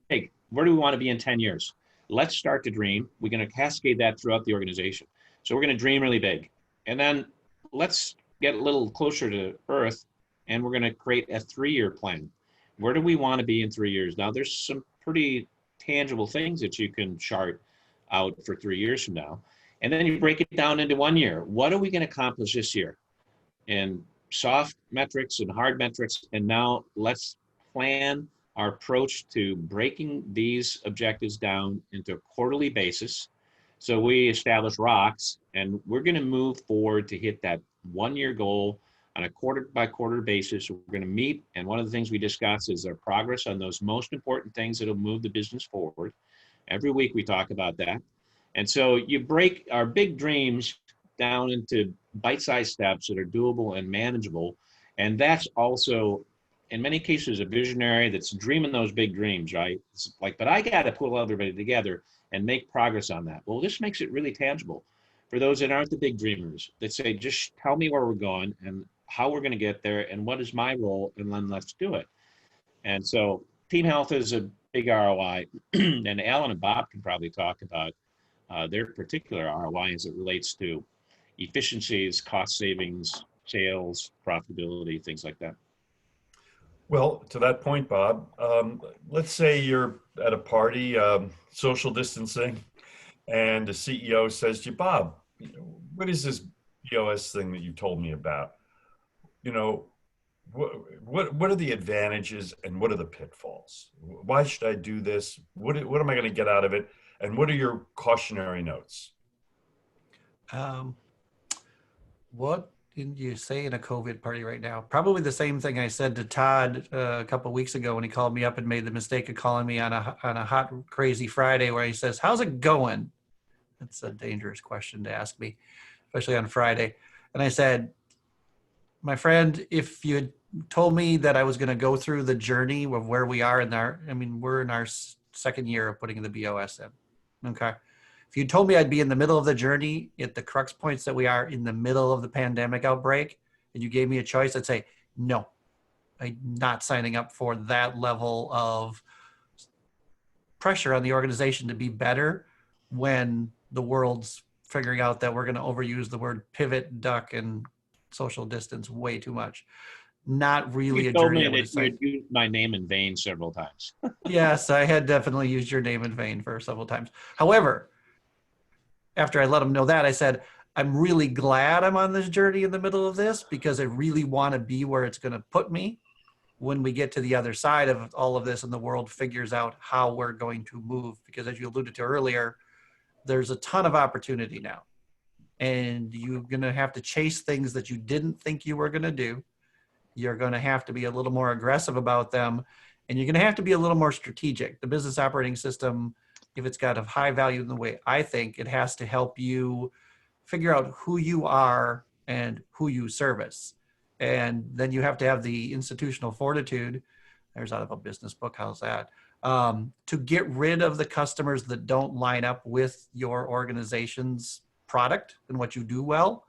Hey, where do we want to be in 10 years? Let's start to dream. We're going to cascade that throughout the organization. So we're going to dream really big. And then let's get a little closer to earth and we're going to create a 3-year plan. Where do we want to be in 3 years? Now there's some pretty tangible things that you can chart out for 3 years from now. And then you break it down into 1 year. What are we going to accomplish this year? And soft metrics and hard metrics. And now let's plan our approach to breaking these objectives down into a quarterly basis. So we establish rocks and we're going to move forward to hit that 1 year goal on a quarter by quarter basis. We're going to meet. And one of the things we discuss is our progress on those most important things that will move the business forward. Every week we talk about that. And so you break our big dreams down into bite-sized steps that are doable and manageable. And that's also, in many cases, a visionary that's dreaming those big dreams, right? It's like, but I got to pull everybody together and make progress on that. Well, this makes it really tangible for those that aren't the big dreamers that say, just tell me where we're going and how we're going to get there and what is my role, and then let's do it. And so team health is a big ROI, and Allin and Bob can probably talk about their particular ROI as it relates to efficiencies, cost savings, sales, profitability, things like that. Well, to that point, Bob, let's say you're at a party, social distancing, and the CEO says to you, Bob, what is this BOS thing that you told me about? You know, what are the advantages and what are the pitfalls? Why should I do this? What am I going to get out of it? And what are your cautionary notes? What did you say in a COVID party right now? Probably the same thing I said to Todd a couple of weeks ago when he called me up and made the mistake of calling me on a hot, crazy Friday where he says, how's it going? That's a dangerous question to ask me, especially on Friday. And I said, my friend, if you told me that I was going to go through the journey of where we are we're in our second year of putting the BOS in. Okay. If you told me I'd be in the middle of the journey at the crux points that we are in the middle of the pandemic outbreak, and you gave me a choice, I'd say, no, I'm not signing up for that level of pressure on the organization to be better when the world's figuring out that we're going to overuse the word pivot, duck, and social distance way too much. Not really You a told journey. me that you had used my name in vain several times. Yes, I had definitely used your name in vain for several times. However, after I let them know that, I said, I'm really glad I'm on this journey in the middle of this because I really want to be where it's going to put me when we get to the other side of all of this and the world figures out how we're going to move. Because as you alluded to earlier, there's a ton of opportunity now. And you're going to have to chase things that you didn't think you were going to do. You're going to have to be a little more aggressive about them. And you're going to have to be a little more strategic. The business operating system, if it's got a high value in the way I think, it has to help you figure out who you are and who you service. And then you have to have the institutional fortitude. There's out of a business book. How's that? To get rid of the customers that don't line up with your organization's product and what you do well.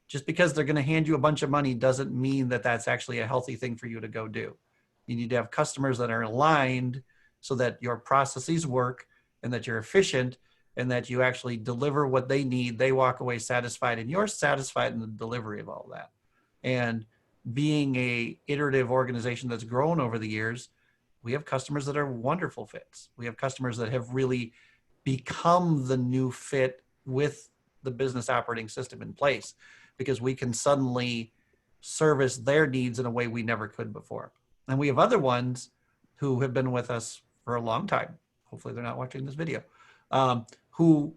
Just because they're going to hand you a bunch of money doesn't mean that that's actually a healthy thing for you to go do. You need to have customers that are aligned so that your processes work and that you're efficient and that you actually deliver what they need. They walk away satisfied and you're satisfied in the delivery of all that. And being a iterative organization that's grown over the years, we have customers that are wonderful fits. We have customers that have really become the new fit with the business operating system in place because we can suddenly service their needs in a way we never could before. And we have other ones who have been with us for a long time. Hopefully they're not watching this video, who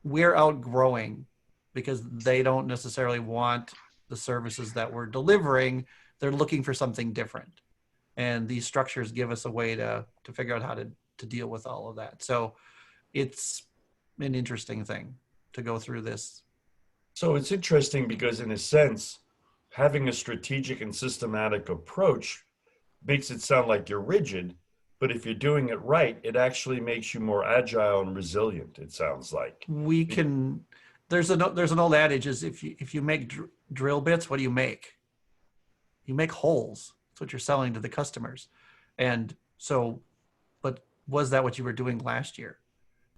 we're outgrowing because they don't necessarily want the services that we're delivering. They're looking for something different. And these structures give us a way to figure out how to deal with all of that. So it's an interesting thing to go through this. So it's interesting because in a sense, having a strategic and systematic approach makes it sound like you're rigid, but if you're doing it right, it actually makes you more agile and resilient, it sounds like. We can, there's an old adage is if you make drill bits, what do you make? You make holes. That's what you're selling to the customers. And so, but was that what you were doing last year?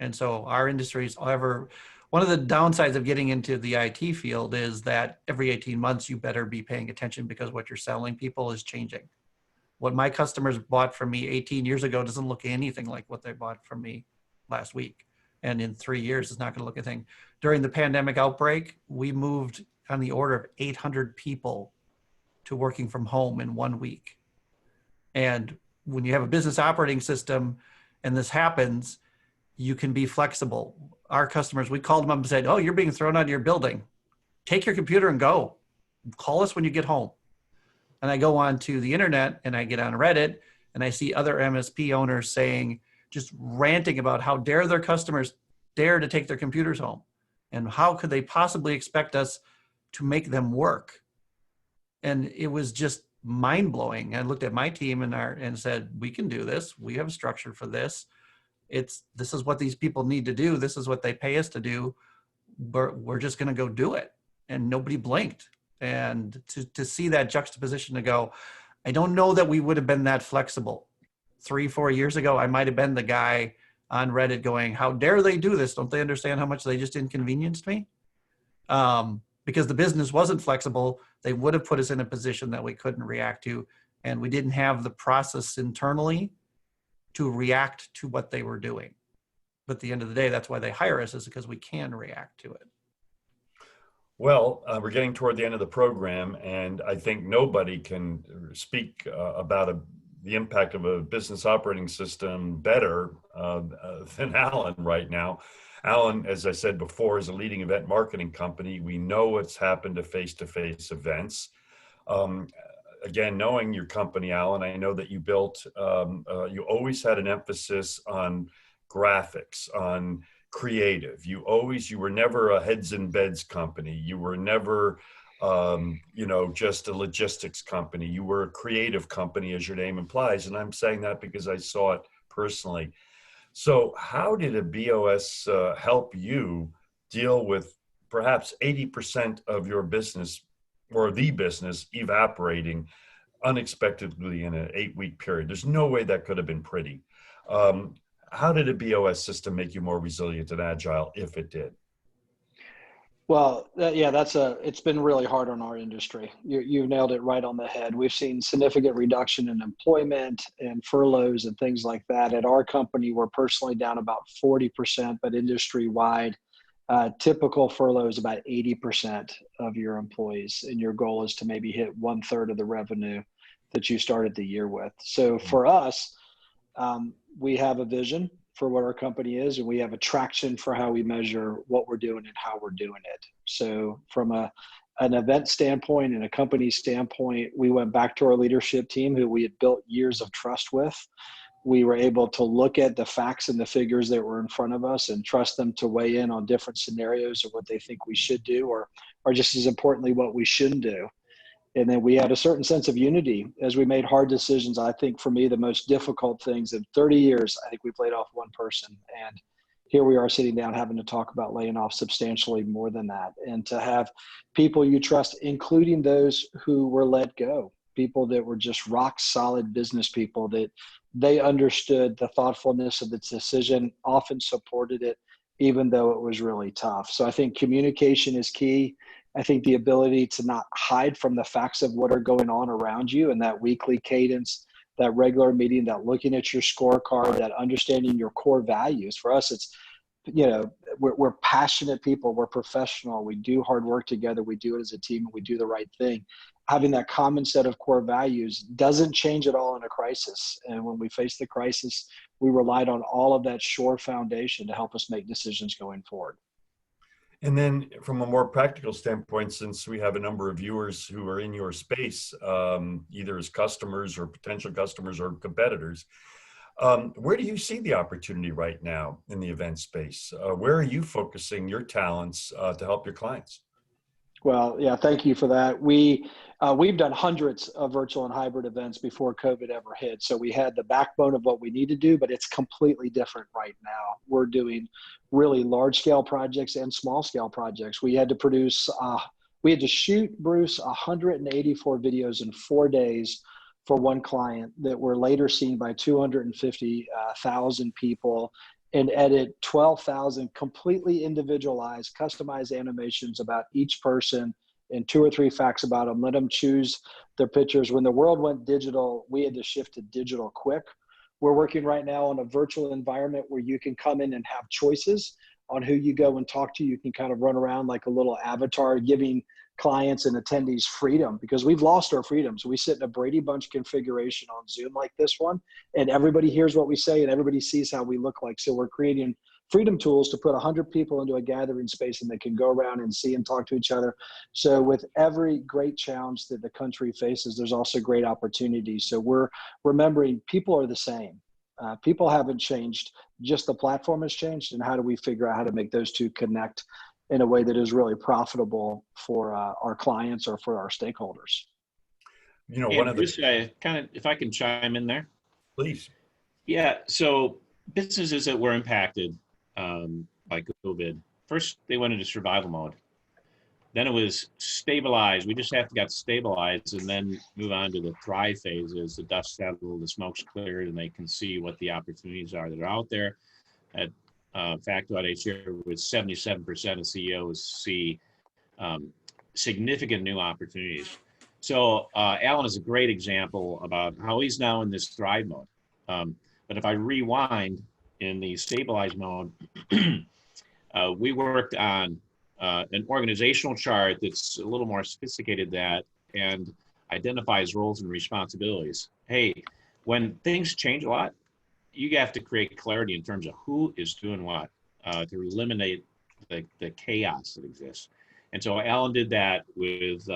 And so our industries, however, one of the downsides of getting into the IT field is that every 18 months, you better be paying attention because what you're selling people is changing. What my customers bought from me 18 years ago doesn't look anything like what they bought from me last week. And in 3 years, it's not going to look a thing. During the pandemic outbreak, we moved on the order of 800 people to working from home in 1 week. And when you have a business operating system and this happens, you can be flexible. Our customers, we called them up and said, oh, you're being thrown out of your building. Take your computer and go. Call us when you get home. And I go on to the internet and I get on Reddit and I see other MSP owners saying, just ranting about how dare their customers dare to take their computers home. And how could they possibly expect us to make them work? And it was just mind blowing. I looked at my team and said, we can do this. We have a structure for this. This is what these people need to do. This is what they pay us to do. We're just going to go do it. And nobody blinked. And to see that juxtaposition to go, I don't know that we would have been that flexible. 3-4 years ago, I might have been the guy on Reddit going, how dare they do this? Don't they understand how much they just inconvenienced me? Because the business wasn't flexible, they would have put us in a position that we couldn't react to. And we didn't have the process internally to react to what they were doing. But at the end of the day, that's why they hire us, is because we can react to it. Well, we're getting toward the end of the program, and I think nobody can speak about the impact of a business operating system better than Allin right now. Allin, as I said before, is a leading event marketing company. We know what's happened to face-to-face events. Again, knowing your company, Allin, I know that you you always had an emphasis on graphics, on creative. You were never a heads and beds company. You were never you know, just a logistics company. You were a creative company, as your name implies. And I'm saying that because I saw it personally. So how did a BOS help you deal with perhaps 80% of your business or the business evaporating unexpectedly in an 8-week period? There's no way that could have been pretty. Um, how did a BOS system make you more resilient and agile, if it did? Well, yeah, it's been really hard on our industry. You nailed it right on the head. We've seen significant reduction in employment and furloughs and things like that. At our company, we're personally down about 40%, but industry-wide, typical furlough is about 80% of your employees, and your goal is to maybe hit 1/3 of the revenue that you started the year with. So for us, we have a vision for what our company is, and we have a traction for how we measure what we're doing and how we're doing it. So from an event standpoint and a company standpoint, we went back to our leadership team who we had built years of trust with. We were able to look at the facts and the figures that were in front of us and trust them to weigh in on different scenarios of what they think we should do, or just as importantly, what we shouldn't do. And then we had a certain sense of unity as we made hard decisions. I think for me, the most difficult things in 30 years, I think we've laid off one person. And here we are sitting down having to talk about laying off substantially more than that. And to have people you trust, including those who were let go, people that were just rock solid business people, that they understood the thoughtfulness of the decision, often supported it, even though it was really tough. So I think communication is key. I think the ability to not hide from the facts of what are going on around you, and that weekly cadence, that regular meeting, that looking at your scorecard, that understanding your core values. For us, it's, you know, we're passionate people, we're professional, we do hard work together, we do it as a team, and we do the right thing. Having that common set of core values doesn't change at all in a crisis. And when we faced the crisis, we relied on all of that sure foundation to help us make decisions going forward. And then from a more practical standpoint, since we have a number of viewers who are in your space, either as customers or potential customers or competitors, where do you see the opportunity right now in the event space? Where are you focusing your talents to help your clients? Well, yeah, thank you for that. We've done hundreds of virtual and hybrid events before COVID ever hit. So we had the backbone of what we need to do, but it's completely different right now. We're doing really large scale projects and small scale projects. We had to shoot, Bruce, 184 videos in 4 days for one client that were later seen by 250,000 people, and edit 12,000 completely individualized, customized animations about each person and 2 or 3 facts about them. Let them choose their pictures. When the world went digital, we had to shift to digital quick. We're working right now on a virtual environment where you can come in and have choices on who you go and talk to. You can kind of run around like a little avatar, giving clients and attendees freedom, because we've lost our freedoms. We sit in a Brady Bunch configuration on Zoom like this one, and everybody hears what we say and everybody sees how we look like. So we're creating freedom tools to put 100 people into a gathering space and they can go around and see and talk to each other. So with every great challenge that the country faces, there's also great opportunities. So we're remembering people are the same. People haven't changed, just the platform has changed. And how do we figure out how to make those two connect in a way that is really profitable for our clients or for our stakeholders? You know, one of the if I can chime in there, please. Yeah. So businesses that were impacted by COVID, first they went into survival mode. Then it was stabilized. We just have to get stabilized and then move on to the thrive phase as the dust settled, the smoke's cleared, and they can see what the opportunities are that are out there. At Factoid each year with 77% of CEOs see significant new opportunities. So Allin is a great example about how he's now in this thrive mode. But if I rewind in the stabilized mode, we worked on an organizational chart that's a little more sophisticated and identifies roles and responsibilities. Hey, when things change a lot, you have to create clarity in terms of who is doing what to eliminate the chaos that exists. And so Allin did that with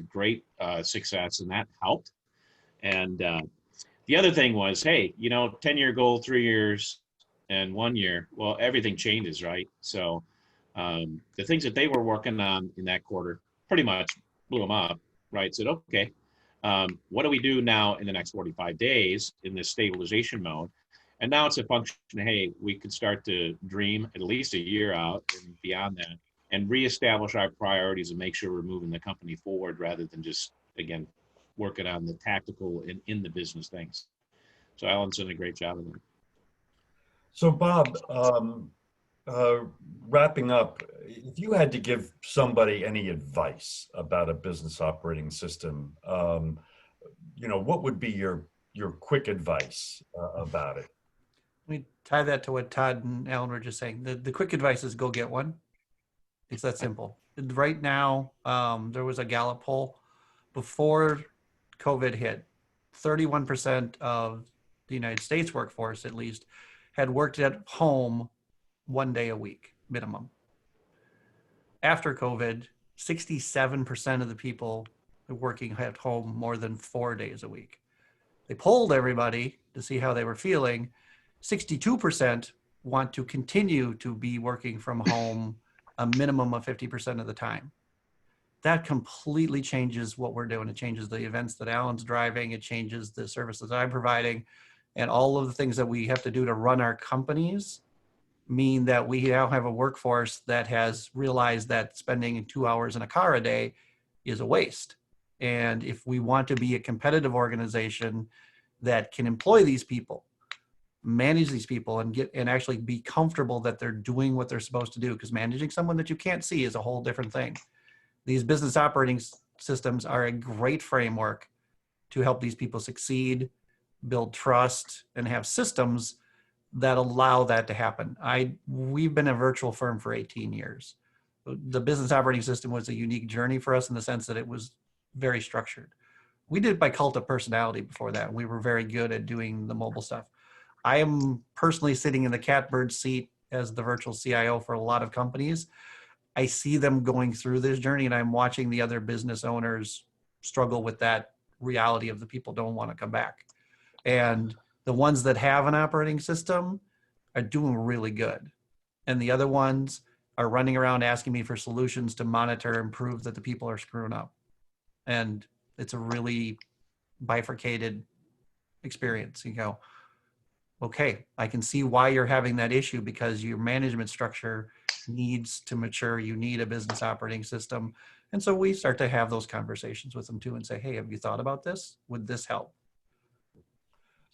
great success, and that helped. And the other thing was, hey, 10-year goal, 3 years, and 1 year. Well, everything changes, right? So the things that they were working on in that quarter pretty much blew them up, right? Said, okay, what do we do now in the next 45 days in this stabilization mode? And now it's a function, hey, we could start to dream at least a year out and beyond that, and reestablish our priorities and make sure we're moving the company forward rather than just, again, working on the tactical and in the business things. So Allin's done a great job of that. So Bob, wrapping up, if you had to give somebody any advice about a business operating system, what would be your quick advice about it? Let me tie that to what Todd and Allin were just saying. The quick advice is go get one. It's that simple. Right now, there was a Gallup poll before COVID hit. 31% of the United States workforce, at least, had worked at home 1 day a week minimum. After COVID, 67% of the people working at home more than 4 days a week. They polled everybody to see how they were feeling. 62% want to continue to be working from home a minimum of 50% of the time. That completely changes what we're doing. It changes the events that Allin's driving. It changes the services I'm providing. And all of the things that we have to do to run our companies mean that we now have a workforce that has realized that spending 2 hours in a car a day is a waste. And if we want to be a competitive organization that can employ these people, manage these people, and actually be comfortable that they're doing what they're supposed to do, because managing someone that you can't see is a whole different thing. These business operating systems are a great framework to help these people succeed, build trust, and have systems that allow that to happen. We've been a virtual firm for 18 years. The business operating system was a unique journey for us in the sense that it was very structured. We did it by cult of personality before that. We were very good at doing the mobile stuff. I am personally sitting in the catbird seat as the virtual CIO for a lot of companies. I see them going through this journey, and I'm watching the other business owners struggle with that reality of the people don't want to come back. And the ones that have an operating system are doing really good. And the other ones are running around asking me for solutions to monitor and prove that the people are screwing up. And it's a really bifurcated experience. You go, okay, I can see why you're having that issue, because your management structure needs to mature. You need a business operating system. And so we start to have those conversations with them too and say, hey, have you thought about this? Would this help?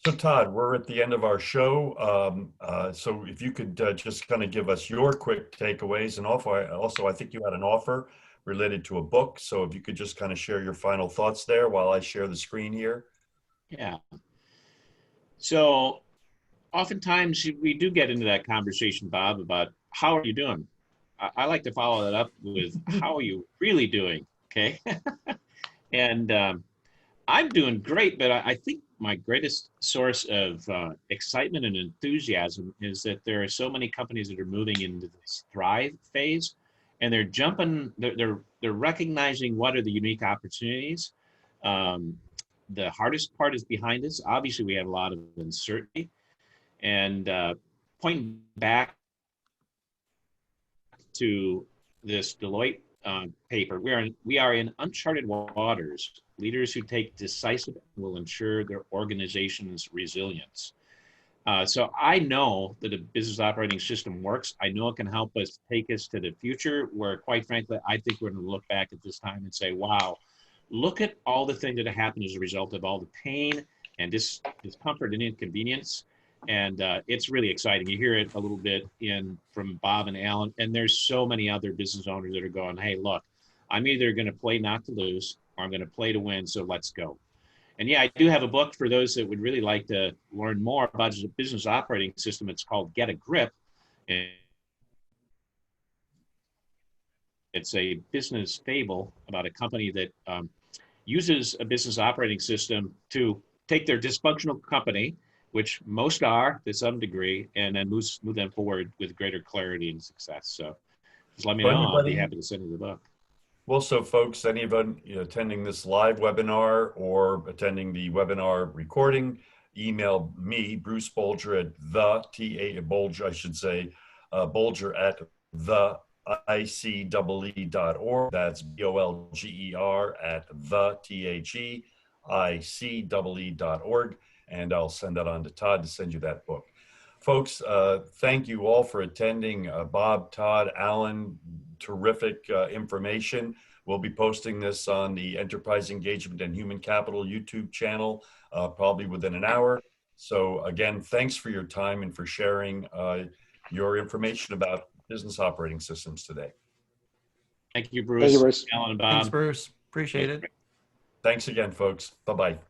So Todd, we're at the end of our show. So if you could just kind of give us your quick takeaways, and also I think you had an offer related to a book. So if you could just kind of share your final thoughts there while I share the screen here. Yeah. So oftentimes we do get into that conversation, Bob, about how are you doing? I like to follow that up with how are you really doing? Okay. And I'm doing great, but I think my greatest source of excitement and enthusiasm is that there are so many companies that are moving into this thrive phase, and they're jumping, they're recognizing what are the unique opportunities. The hardest part is behind us. Obviously, we have a lot of uncertainty, and pointing back to this Deloitte paper, we are in uncharted waters. Leaders who take decisive will ensure their organization's resilience. So I know that a business operating system works. I know it can help us take us to the future where, quite frankly, I think we're going to look back at this time and say, wow, look at all the things that have happened as a result of all the pain and discomfort and inconvenience. And it's really exciting. You hear it a little bit from Bob and Allin, and there's so many other business owners that are going, hey, look, I'm either going to play not to lose or I'm going to play to win, so let's go. And yeah, I do have a book for those that would really like to learn more about a business operating system. It's called Get a Grip. And it's a business fable about a company that uses a business operating system to take their dysfunctional company, which most are to some degree, and then move them forward with greater clarity and success. So just let me know. I'll be happy to send you the book. Well, so folks, anyone attending this live webinar or attending the webinar recording, email me, Bruce Boulger, at Bolger at the ICEE.org. That's BOLGER at THEICEE.org. And I'll send that on to Todd to send you that book. Folks, thank you all for attending. Bob, Todd, Allin, terrific information. We'll be posting this on the Enterprise Engagement and Human Capital YouTube channel probably within an hour. So again, thanks for your time and for sharing your information about business operating systems today. Thank you, Bruce. Thank you, Bruce. Allin and Bob. Thanks, Bruce. Appreciate it. Thanks again, folks. Bye-bye.